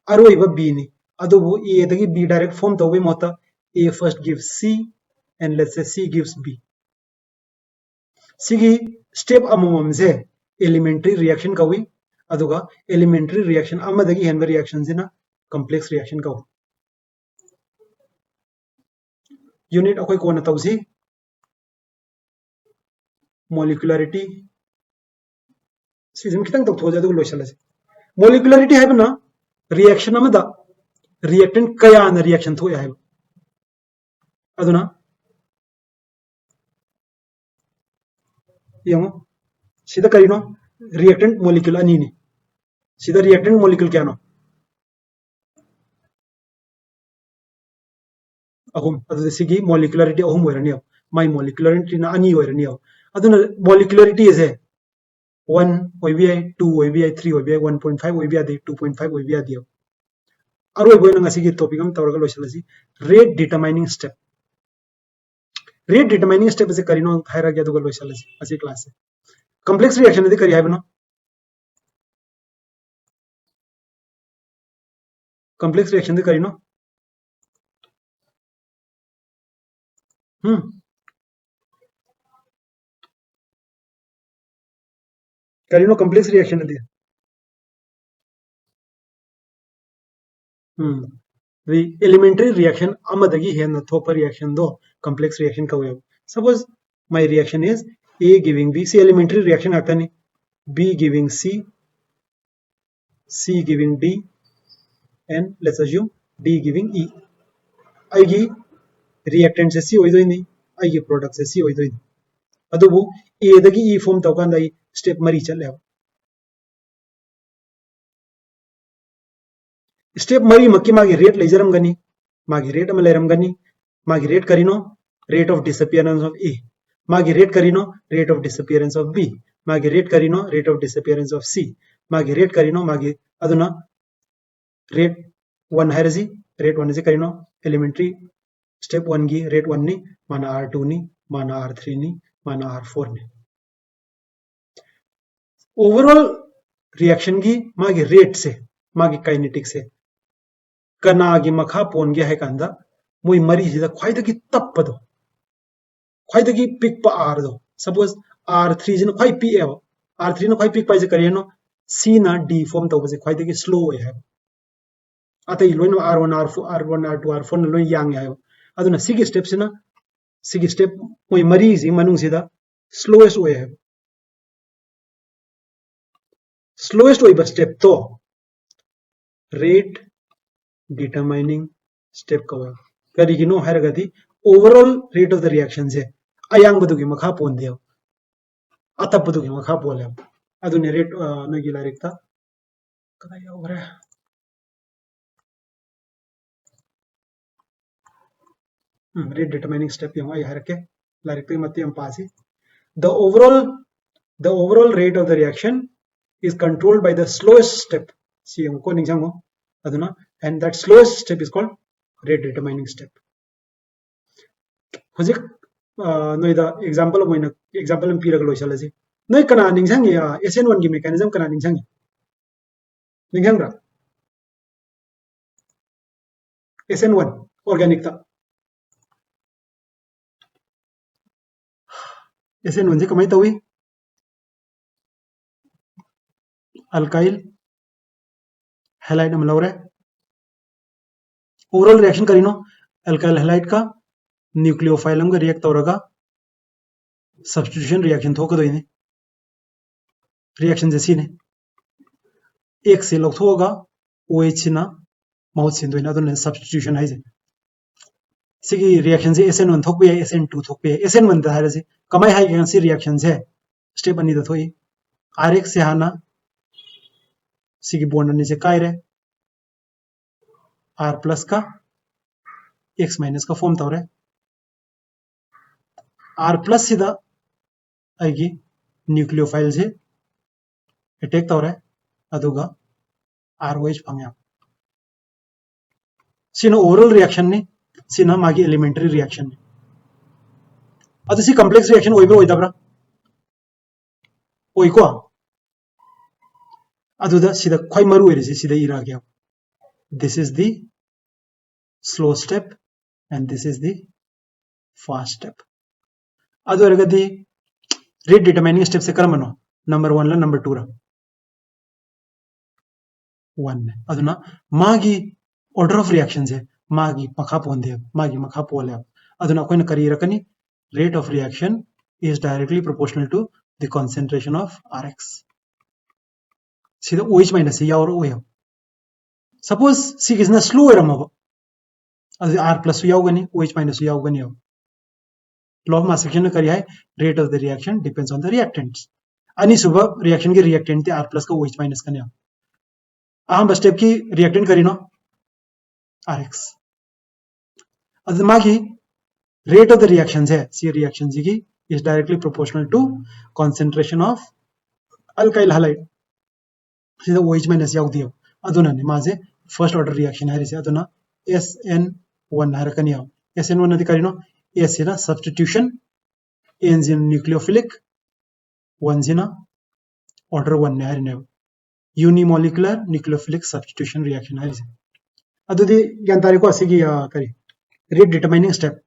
अरोइब b नि अदुबु a दगी b direct form तौबे Mota a first gives c and let's say c gives b सिगी step अममम से elementary reaction कवी अदुगा elementary reaction अमा दगी हेनब reaction जिना complex reaction कव unit अखोई कोना तौसी molecularity सिजम खितंग तक थोजा दु लोइसलसे molecularity है ना reaction अमदा reactant कया न reaction थोया है अदुना यमो सिदा करिनो reactant molecule अनि नि सिदा reactant molecule क्या नो अहुम अदु सिगी molecularity अहुम होरनियो my molecularity ना अनि होरनियो अदुना molecularity is 1 OBI 2 OBI 3 OBI 1.5 OBI 2.5 OBI दियो अरो बोय नंगा सिगी टॉपिक हम तवरगा लोइसलसी rate determining step से करिनो हायरा गया दुगल लोइसलसी असी क्लास से complex reaction यदि करी हायबनो complex reaction यदि करिनो करिनो complex reaction यदि the elementary reaction amadagi hen thopa reaction do complex reaction kawe suppose my reaction is a giving b see elementary reaction atani b giving c giving d and let's assume d giving e aigi reactant se c oidoini aigi product se c oidoini adubu a dagi e form tawkanda I step mari challe step मरी मक्की मागी rate लेजरम Ghani मागी rate अम लेरम गनी मागी rate करिनो rate of disappearance of A मागी rate करिनो rate of disappearance of B मागी रेट करिनो rate of disappearance of C मागी रेट करिनो मागी अदुना रेट 1 हैरजी रेट 1 से करिनो एलिमेंटरी स्टेप 1 गी रेट 1 नि माना r2 नि माना r3 नि माना r4 नि ओवरऑल रिएक्शन की मागी रेट से मागी काइनेटिक से कनागी मखा पोनगे है कांदा मोई मरी सिदा ख्वाइदगी तप्पदो ख्वाइदगी पिक प आर दो सपोज r3 जिन ख्वाइ पी एव r3 न ख्वाइ पिक पाइजे करियनो c ना d फॉर्म तौबसे ख्वाइदगी स्लो है अतै lion r1 r4 r1 r2 r4 न लोइन यांग है अदुना सिगी स्टेप सिना सिगी स्टेप मोई मरी सि मनुंग सिदा स्लोएस्ट वे है स्लोएस्ट वे स्टेप तो rate determining step cover karigino haragadi overall rate of the reaction se ayang badugi makha pondiyo atap badugi makha pole adune rate nagi larikta kada yawre rate determining step yung ay harake larikta matti am pasi the overall rate of the reaction is controlled by the slowest step si yung ko ningjango aduna and that slowest step is called rate determining step hojik noi da example moina example am piraga loisalasi noi kana ningsang ya SN1 gi mechanism kana ningsang ra SN1 organic ta SN1 je kamai tawi alkyl halide am lawre overall reaction करिनो alkyl halide का nucleophile हम react तौरगा substitution reaction थोकदोइने reaction जैसी ने एक से लौथोगा OH ना माउथ सिंदोइना तो substitution है जे सिगी reaction से SN1 थोक पे SN2 थोक पे SN1 दा है से कमाई है कि सी reaction से स्टेप अनि दा थोई RX से हाना सिगी बॉन्ड ने से कायरे R प्लस का X माइनस का फॉर्म तौरे R प्लस सिदा आएगी न्यूक्लियोफाइल से अटैक तौरे अदुगा ROH फंगे सिना ओरल रिएक्शन ने सिना मागी एलिमेंटरी रिएक्शन ने अदु सी कॉम्प्लेक्स रिएक्शन ओइब्रो ओइदाब्रा ओइको अदुदा सिदा ख्वाइ मरु एरिसि सिदा इरा गया this is the slow step and this is the fast step अदु अरगदी रेट डिटरमाइनिंग स्टेप से करमनो नंबर 1 ला नंबर 2 रा 1 अदुना मागी ऑर्डर ऑफ रिएक्शंस है मागी मखा पोंदे मागी मखा पोले अदुना कोइन करी रकनी rate of reaction is directly proportional to the concentration of Rx सीधा OH माइनस से यावर OH सपोज सी किसना स्लो एरमब अदु R प्लस यावगनी OH माइनस यावगनी लॉ ऑफ मास रिएक्शन करी है rate of the reaction depends on the reactants अनि सुबह रिएक्शन के रिएक्टेंट ते R प्लस का OH माइनस कने अहम स्टेप की रिएक्टेंट करीनो Rx अदु मागी रेट ऑफ द रिएक्शंस है सी रिएक्शन जी की is directly proportional to concentration of alkyl halide सीधा OH माइनस याव दियो अदुना ने माजे फर्स्ट ऑर्डर रिएक्शन है रिसे अदुना SN1 हरकनी याव SN1 नदी करीनो S सिना सब्स्टिट्यूशन N जिन न्यूक्लियोफिलिक 1 जिना ऑर्डर 1 ने हरने यूनिमोलिकुलर न्यूक्लियोफिलिक सब्स्टिट्यूशन रिएक्शन है रिसे अदुदी ज्ञान तारीखो असिगी करी रेट डिटरमाइनिंग स्टेप